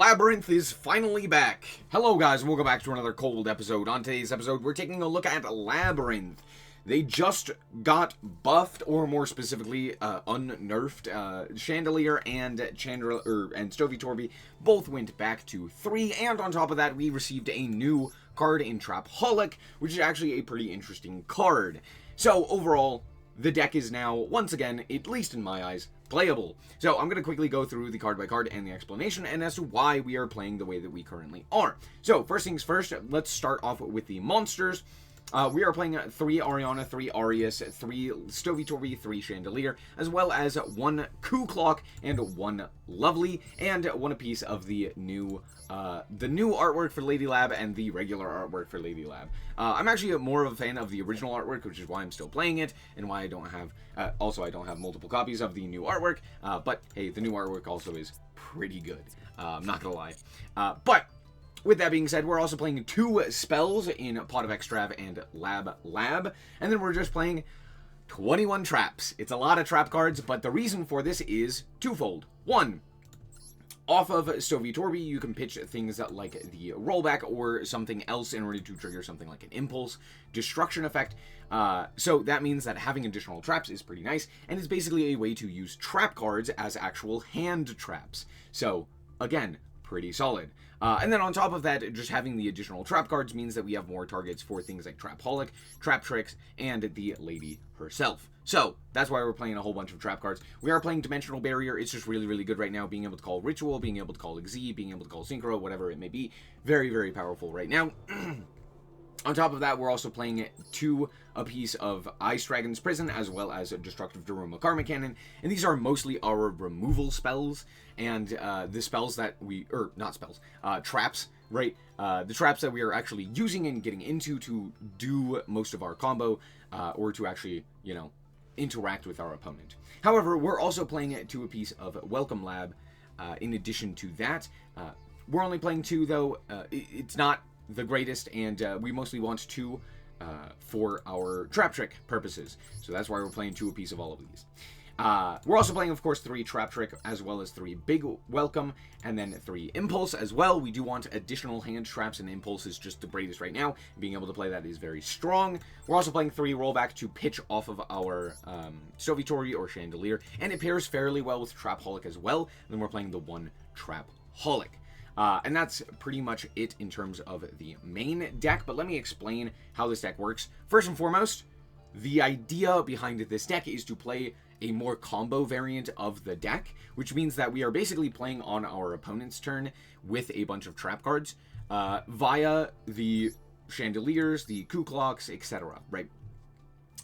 Labrynth is finally back! Hello guys, and welcome back to another cold episode. On today's episode, we're taking a look at Labrynth. They just got buffed, or more specifically, unnerfed. Chandelier and SnowiKs both went back to 3, and on top of that, we received a new card in Trapaholic, which is actually a pretty interesting card. So, overall, the deck is now, once again, at least in my eyes, playable. So I'm going to quickly go through the card by card and the explanation, and as to why we are playing the way that we currently are. So first things first, let's start off with the monsters. We are playing 3 Ariana, 3 Arius, 3 SnowiKs, 3 Chandelier, as well as 1 Clock and 1 Lovely, and 1 piece of the new artwork for Lady Lab and the regular artwork for Lady Lab. I'm actually more of a fan of the original artwork, which is why I'm still playing it, and why I don't have, I don't have multiple copies of the new artwork, but hey, the new artwork also is pretty good, I'm not gonna lie. But with that being said, we're also playing 2 spells in Pot of Extrav and Lab, and then we're just playing 21 traps. It's a lot of trap cards, but the reason for this is twofold. 1, off of SnowiKs, you can pitch things like the rollback or something else in order to trigger something like an impulse destruction effect. So that means that having additional traps is pretty nice, and it's basically a way to use trap cards as actual hand traps. So, again, pretty solid. And then on top of that, just having the additional trap cards means that we have more targets for things like Trapaholic, Trap Tricks, and the lady herself. So, that's why we're playing a whole bunch of trap cards. We are playing Dimensional Barrier. It's just really, really good right now. Being able to call Ritual, being able to call Xyz, being able to call Synchro, whatever it may be. Very, very powerful right now. On top of that, we're also playing 2 a piece of Ice Dragon's Prison, as well as a Destructive Daruma Karma Cannon, and these are mostly our removal spells, and the spells that we, traps, right? The traps that we are actually using and getting into to do most of our combo, or to actually, you know, interact with our opponent. However, we're also playing 2 a piece of Welcome Lab, in addition to that. We're only playing 2, though. It's not the greatest, and we mostly want 2 for our trap trick purposes, so that's why we're playing 2 a piece of all of these. We're also playing, of course, 3 trap trick, as well as 3 big welcome, and then 3 impulse as well. We do want additional hand traps, and impulse is just the greatest right now. Being able to play that is very strong. We're also playing 3 rollback to pitch off of our SnowiKs or Chandelier, and it pairs fairly well with Trapaholic as well. And then we're playing the 1 Trapaholic. And that's pretty much it in terms of the main deck, but let me explain how this deck works. First and foremost, the idea behind this deck is to play a more combo variant of the deck, which means that we are basically playing on our opponent's turn with a bunch of trap cards via the Chandeliers, the Clocks, etc., right?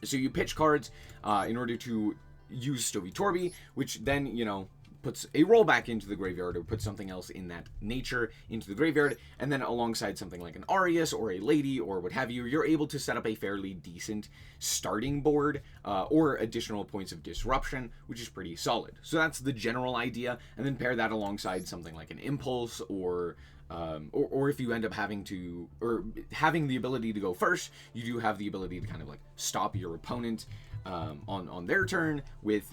So you pitch cards in order to use SnowiKs, which then, you know, puts a rollback into the graveyard, or puts something else in that nature into the graveyard, and then alongside something like an Arius or a Lady or what have you, you're able to set up a fairly decent starting board, or additional points of disruption, which is pretty solid. So that's the general idea, and then pair that alongside something like an Impulse, or if you end up having the ability to go first, you do have the ability to kind of like stop your opponent on their turn with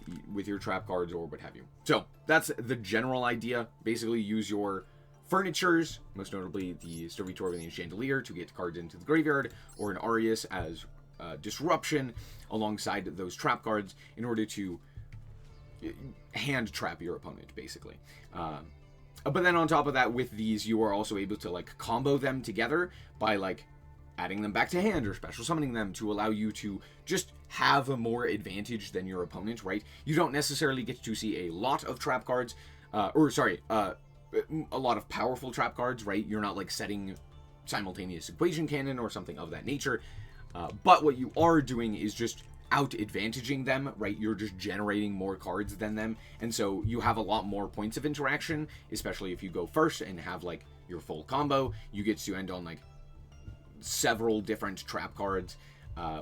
your trap cards or what have you. So that's the general idea. Basically, use your furnitures, most notably the SnowiKs and the Chandelier, to get cards into the graveyard, or an Arius as disruption alongside those trap cards in order to hand trap your opponent, basically. But then on top of that, with these, you are also able to like combo them together by like adding them back to hand or special summoning them to allow you to just have a more advantage than your opponent, right? You don't necessarily get to see a lot of trap cards, a lot of powerful trap cards, right? You're not like setting simultaneous equation cannon or something of that nature, but what you are doing is just out-advantaging them, right? You're just generating more cards than them, and so you have a lot more points of interaction, especially if you go first and have like your full combo. You get to end on like several different trap cards,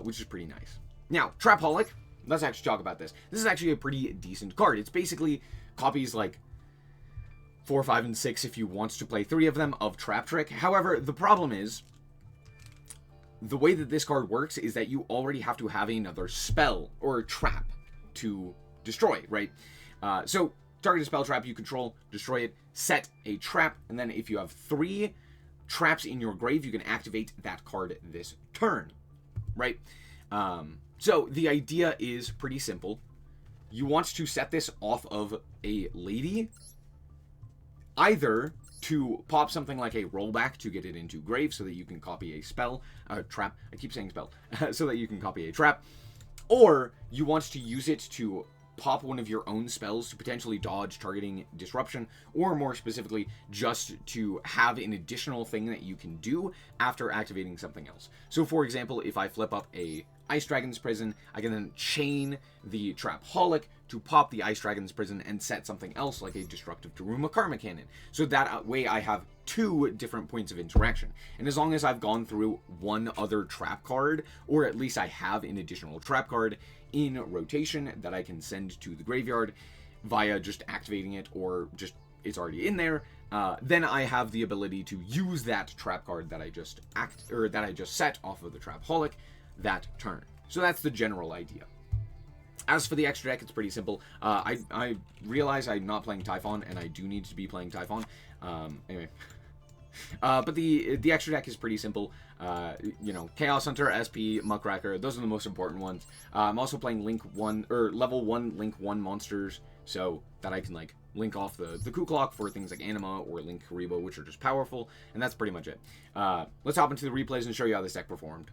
which is pretty nice. Now, Trapaholic, let's actually talk about this. This is actually a pretty decent card. It's basically copies like 4, 5, and 6 if you want to play 3 of them of Trap Trick. However, the problem is, the way that this card works is that you already have to have another spell or trap to destroy, right? So target a spell trap you control, destroy it, set a trap, and then if you have 3 traps in your grave, you can activate that card this turn, right? So the idea is pretty simple. You want to set this off of a lady, either to pop something like a rollback to get it into grave so that you can copy a spell, trap, I keep saying spell, so that you can copy a trap, or you want to use it to pop one of your own spells to potentially dodge targeting disruption, or more specifically, just to have an additional thing that you can do after activating something else. So for example, if I flip up a Ice Dragon's Prison, I can then chain the Trapaholic to pop the Ice Dragon's Prison and set something else like a Destructive Daruma Karma Cannon. So that way I have 2 different points of interaction. And as long as I've gone through one other trap card, or at least I have an additional trap card in rotation that I can send to the graveyard via just activating it, or just it's already in there, then I have the ability to use that trap card that I just set off of the Trapaholic that turn. So that's the general idea. As for the extra deck, it's pretty simple. I realize I'm not playing Typhon, and I do need to be playing Typhon. Anyway. But the extra deck is pretty simple. You know, Chaos Hunter, SP, Muckracker, those are the most important ones. I'm also playing level 1 Link 1 monsters, so that I can, like, link off the Ku-Klok for things like Anima or Link Karibo, which are just powerful, and that's pretty much it. Let's hop into the replays and show you how this deck performed.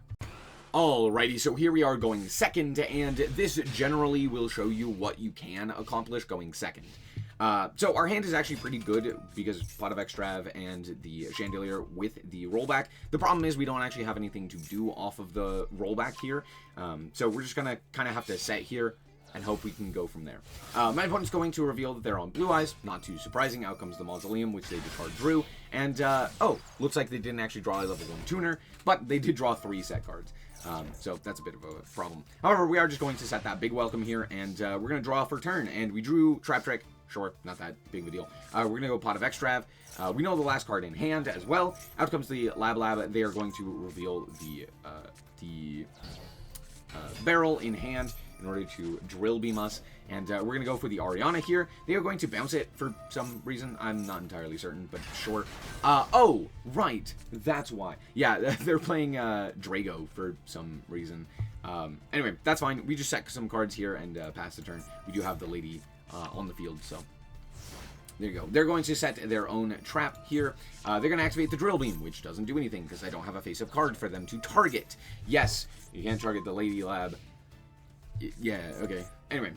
Alrighty, so here we are going second, and this generally will show you what you can accomplish going second. So our hand is actually pretty good because Pot of Extrav and the Chandelier with the rollback. The problem is we don't actually have anything to do off of the rollback here, so we're just gonna kind of have to set here and hope we can go from there. My opponent's going to reveal that they're on Blue Eyes. Not too surprising. Out comes the Mausoleum, which they discard Drew. And, oh, looks like they didn't actually draw a level 1 tuner, but they did draw 3 set cards. So that's a bit of a problem. However, we are just going to set that big welcome here, and we're going to draw for turn. And we drew Trap Trick. Sure, not that big of a deal. We're going to go Pot of Extrav. We know the last card in hand as well. Out comes the Lab. They are going to reveal the barrel in hand in order to drill beam us, and we're going to go for the Ariana here. They are going to bounce it for some reason. I'm not entirely certain, but sure. Oh, right, that's why. Yeah, they're playing Drago for some reason. Anyway, that's fine. We just set some cards here and pass the turn. We do have the lady on the field, so there you go. They're going to set their own trap here. They're going to activate the Drill Beam, which doesn't do anything because I don't have a face-up card for them to target. Yes, you can't target the Lady Lab. Yeah, okay. Anyway,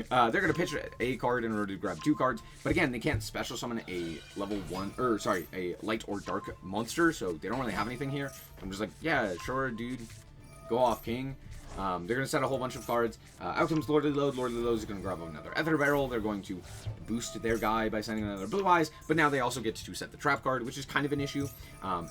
they're going to pitch a card in order to grab 2 cards. But again, they can't special summon a level 1, or sorry, a light or dark monster, so they don't really have anything here. I'm just like, yeah, sure, dude. Go off, king. They're going to set a whole bunch of cards. Out comes Lord of the Load. Lord of the Load is going to grab another Ether Barrel. They're going to boost their guy by sending another Blue Eyes, but now they also get to set the Trap card, which is kind of an issue.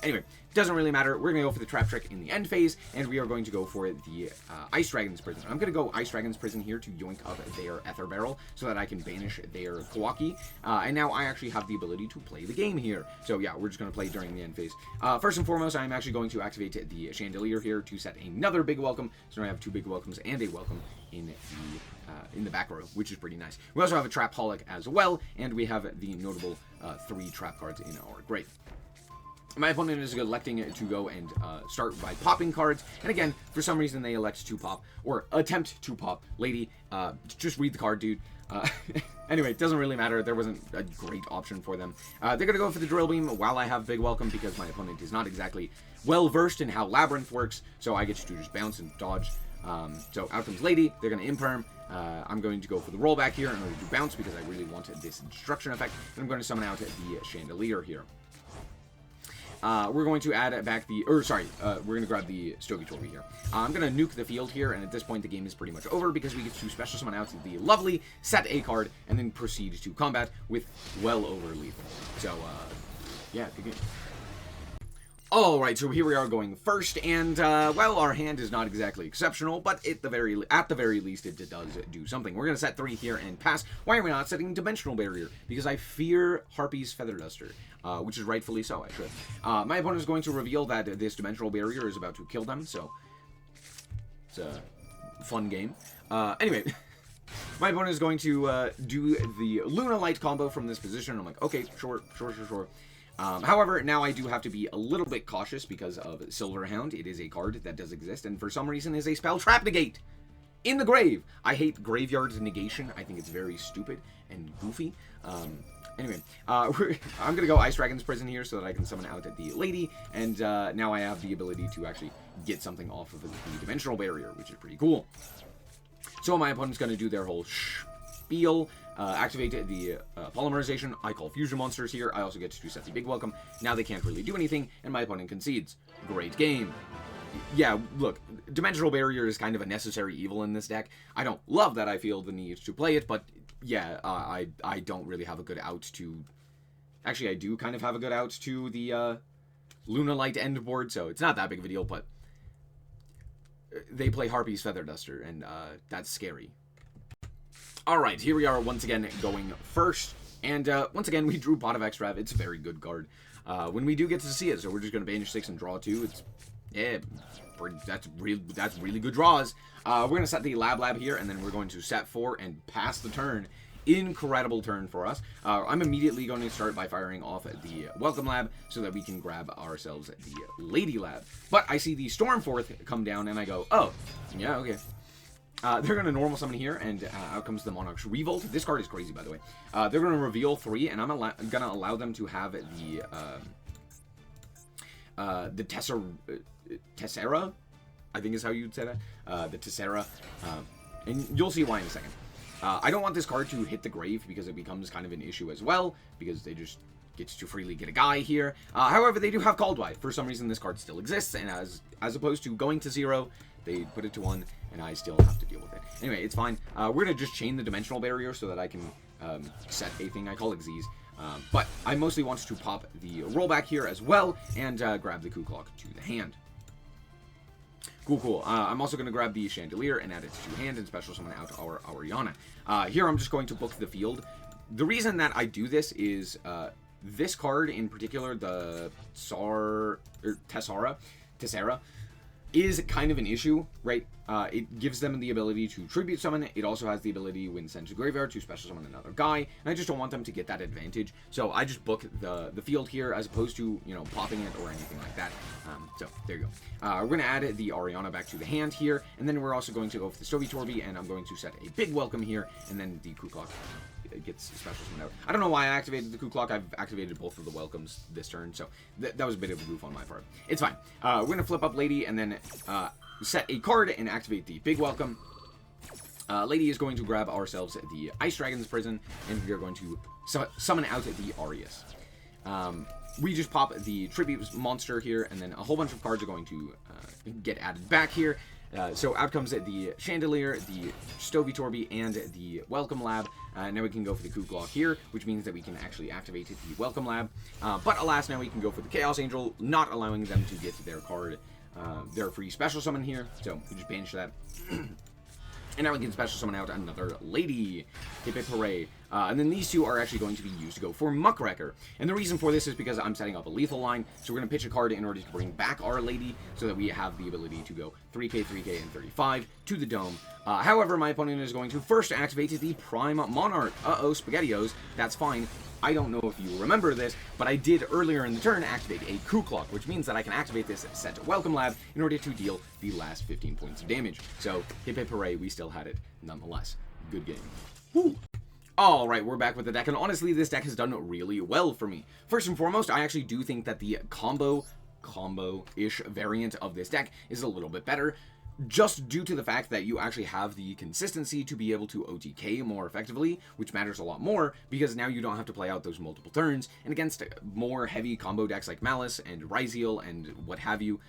Anyway, doesn't really matter. We're going to go for the Trap Trick in the end phase, and we are going to go for the Ice Dragon's Prison. I'm going to go Ice Dragon's Prison here to yoink up their Ether Barrel so that I can banish their Kawaki, and now I actually have the ability to play the game here. So yeah, we're just going to play during the end phase. First and foremost, I'm actually going to activate the Chandelier here to set another big welcome. So now I have 2 big welcomes and a welcome in the back row, which is pretty nice. We also have a Trapaholic as well, and we have the notable 3 trap cards in our grave. My opponent is electing to go and start by popping cards, and again, for some reason they elect to pop, or attempt to pop. Lady, just read the card, dude. Anyway, it doesn't really matter. There wasn't a great option for them. They're going to go for the Drill Beam while I have Big Welcome, because my opponent is not exactly well-versed in how Labrynth works, so I get to just bounce and dodge. So out comes Lady. They're going to Imperm. I'm going to go for the rollback here in order to bounce because I really wanted this destruction effect, and I'm going to summon out the Chandelier here. We're going to add back the, we're going to grab the Stogie Torby here. I'm going to nuke the field here, and at this point the game is pretty much over because we get to special summon out the lovely, set a card, and then proceed to combat with well over lethal. So, yeah, good game. Alright, so here we are going first, and, well, our hand is not exactly exceptional, but at the very least, it does do something. We're going to set 3 here and pass. Why are we not setting Dimensional Barrier? Because I fear Harpy's Feather Duster, which is rightfully so, I should. My opponent is going to reveal that this Dimensional Barrier is about to kill them, so it's a fun game. Anyway, my opponent is going to do the Luna Light combo from this position. I'm like, okay, sure. However, now I do have to be a little bit cautious because of Silverhound. It is a card that does exist, and for some reason is a spell Trap Negate in the grave. I hate Graveyard Negation. I think it's very stupid and goofy. Anyway, I'm going to go Ice Dragon's Prison here so that I can summon out the lady, and now I have the ability to actually get something off of the Dimensional Barrier, which is pretty cool. So my opponent's going to do their whole spiel, activate the Polymerization. I call Fusion Monsters here. I also get to set the Big Welcome. Now they can't really do anything, and my opponent concedes. Great game. Yeah, look, Dimensional Barrier is kind of a necessary evil in this deck. I don't love that I feel the need to play it, but yeah, I don't really have a good out to... Actually, I do kind of have a good out to the Luna Light end board, so it's not that big of a deal, but they play Harpy's Feather Duster, and that's scary. Alright, here we are once again going first, and once again we drew Pot of Extrav. It's a very good card. When we do get to see it, so we're just going to banish 6 and draw 2. It's... yeah, that's really good draws. We're going to set the Lab here, and then we're going to set 4 and pass the turn. Incredible turn for us. I'm immediately going to start by firing off the Welcome Lab so that we can grab ourselves the Lady Lab. But I see the Stormforth come down, and I go, oh, yeah, okay. They're going to normal summon here, and out comes the Monarch's Revolt. This card is crazy, by the way. They're going to reveal 3, and I'm going to allow them to have the Tessera, I think is how you'd say that. The Tessera. And you'll see why in a second. I don't want this card to hit the grave because it becomes kind of an issue as well, because they just get to freely get a guy here. However, they do have Caldwide. For some reason, this card still exists, and as opposed to going to 0, they put it to 1, and I still have to deal with it. Anyway, it's fine. We're going to just chain the Dimensional Barrier so that I can set a thing I call Xyz. But I mostly want to pop the rollback here as well, and grab the Coup Clock to the hand. Cool. I'm also going to grab the Chandelier and add it to hand and special summon out our Ariana. Here I'm just going to book the field. The reason that I do this is this card in particular, the Tessera, is kind of an issue, right? It gives them the ability to tribute summon. It also has the ability, when sent to graveyard, to special summon another guy, and I just don't want them to get that advantage. So I just book the field here as opposed to, you know, popping it or anything like that. So there you go. We're going to add the Ariana back to the hand here, and then we're also going to go for the Stovitorby, and I'm going to set a big welcome here, and then the Coup Clock gets special summon out. I don't know why I activated the Coup Clock. I've activated both of the welcomes this turn, so that was a bit of a goof on my part. It's fine. We're going to flip up Lady and then set a card and activate the big welcome. Lady is going to grab ourselves the Ice Dragon's Prison, and we are going to summon out the Arius. We just pop the Tribute Monster here, and then a whole bunch of cards are going to get added back here. So out comes the Chandelier, the Stovitorby, and the Welcome Lab. Now we can go for the Coup Clock here, which means that we can actually activate the Welcome Lab. But alas, now we can go for the Chaos Angel, not allowing them to get their card, their free special summon here. So we just banish that. And now we can special summon out another Lady. Hip hip hooray. And then these two are actually going to be used to go for Muckraker. And the reason for this is because I'm setting up a lethal line. So we're going to pitch a card in order to bring back our Lady so that we have the ability to go 3k, 3k, and 35 to the Dome. However, my opponent is going to first activate the Prime Monarch. Uh-oh, SpaghettiOs. That's fine. I don't know if you remember this, but I did earlier in the turn activate a Coup Clock, which means that I can activate this set Welcome Lab in order to deal the last 15 points of damage. So, hip hip hooray, we still had it nonetheless. Good game. Woo! Alright, we're back with the deck, and honestly, this deck has done really well for me. First and foremost, I actually do think that the combo-ish variant of this deck is a little bit better, just due to the fact that you actually have the consistency to be able to OTK more effectively, which matters a lot more, because now you don't have to play out those multiple turns, and against more heavy combo decks like Malice and Ryzeal and what have you,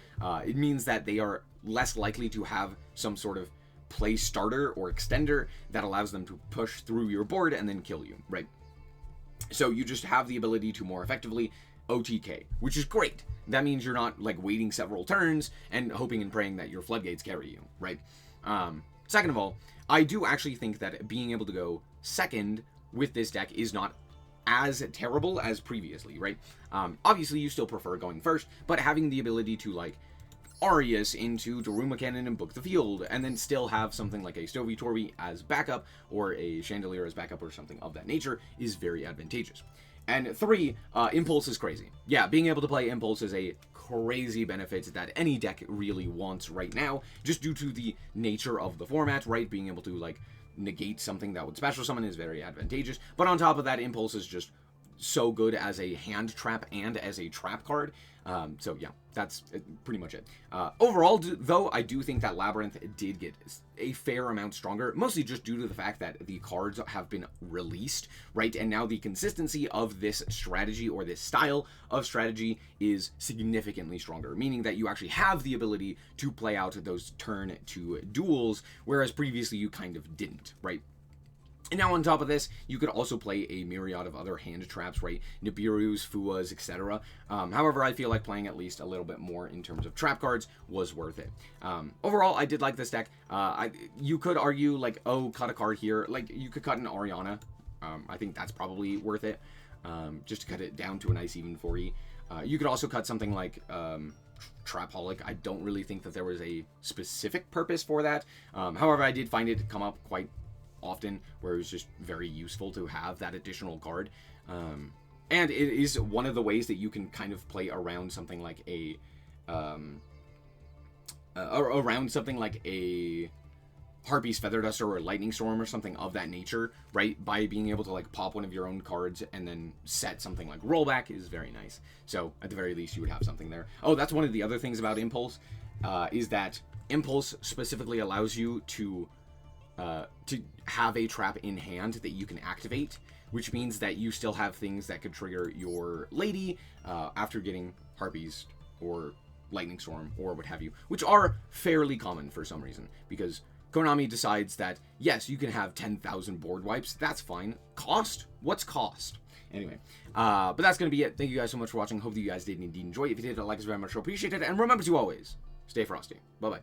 it means that they are less likely to have some sort of play starter or extender that allows them to push through your board and then kill you, right? So you just have the ability to more effectively OTK, which is great. That means you're not like waiting several turns and hoping and praying that your floodgates carry you, right? Second of all, I do actually think that being able to go second with this deck is not as terrible as previously, right? Obviously, you still prefer going first, but having the ability to like Arius into Daruma Cannon and book the field, and then still have something like a Stovey Torby as backup, or a Chandelier as backup, or something of that nature, is very advantageous. And 3, Impulse is crazy. Yeah, being able to play Impulse is a crazy benefit that any deck really wants right now, just due to the nature of the format, right? Being able to, like, negate something that would special summon is very advantageous. But on top of that, Impulse is just so good as a hand trap and as a trap card. So yeah, that's pretty much it. Overall, though, I do think that Labrynth did get a fair amount stronger, mostly just due to the fact that the cards have been released, right? And now the consistency of this strategy, or this style of strategy, is significantly stronger, meaning that you actually have the ability to play out those turn 2 duels, whereas previously you kind of didn't, right? And now on top of this, you could also play a myriad of other hand traps, right? Nibiru's, Fuas, etc. However, I feel like playing at least a little bit more in terms of trap cards was worth it. Overall, I did like this deck. You could argue, like, oh, cut a card here. Like, you could cut an Ariana. I think that's probably worth it, just to cut it down to a nice even 4E. You could also cut something like Trapaholic. I don't really think that there was a specific purpose for that. However, I did find it come up quite often, where it was just very useful to have that additional card, and it is one of the ways that you can kind of play around something like a Harpy's Feather Duster or a Lightning Storm or something of that nature, right? By being able to, like, pop one of your own cards and then set something like Rollback is very nice. So at the very least, you would have something there. Oh, that's one of the other things about Impulse, is that Impulse specifically allows you to have a trap in hand that you can activate, which means that you still have things that could trigger your lady after getting Harpies or Lightning Storm or what have you, which are fairly common for some reason, because Konami decides that, yes, you can have 10,000 board wipes, that's fine. Cost? What's cost? Anyway, but that's going to be it. Thank you guys so much for watching. Hope that you guys did indeed enjoy. If you did, like us very much appreciated, and remember to always stay frosty. Bye-bye.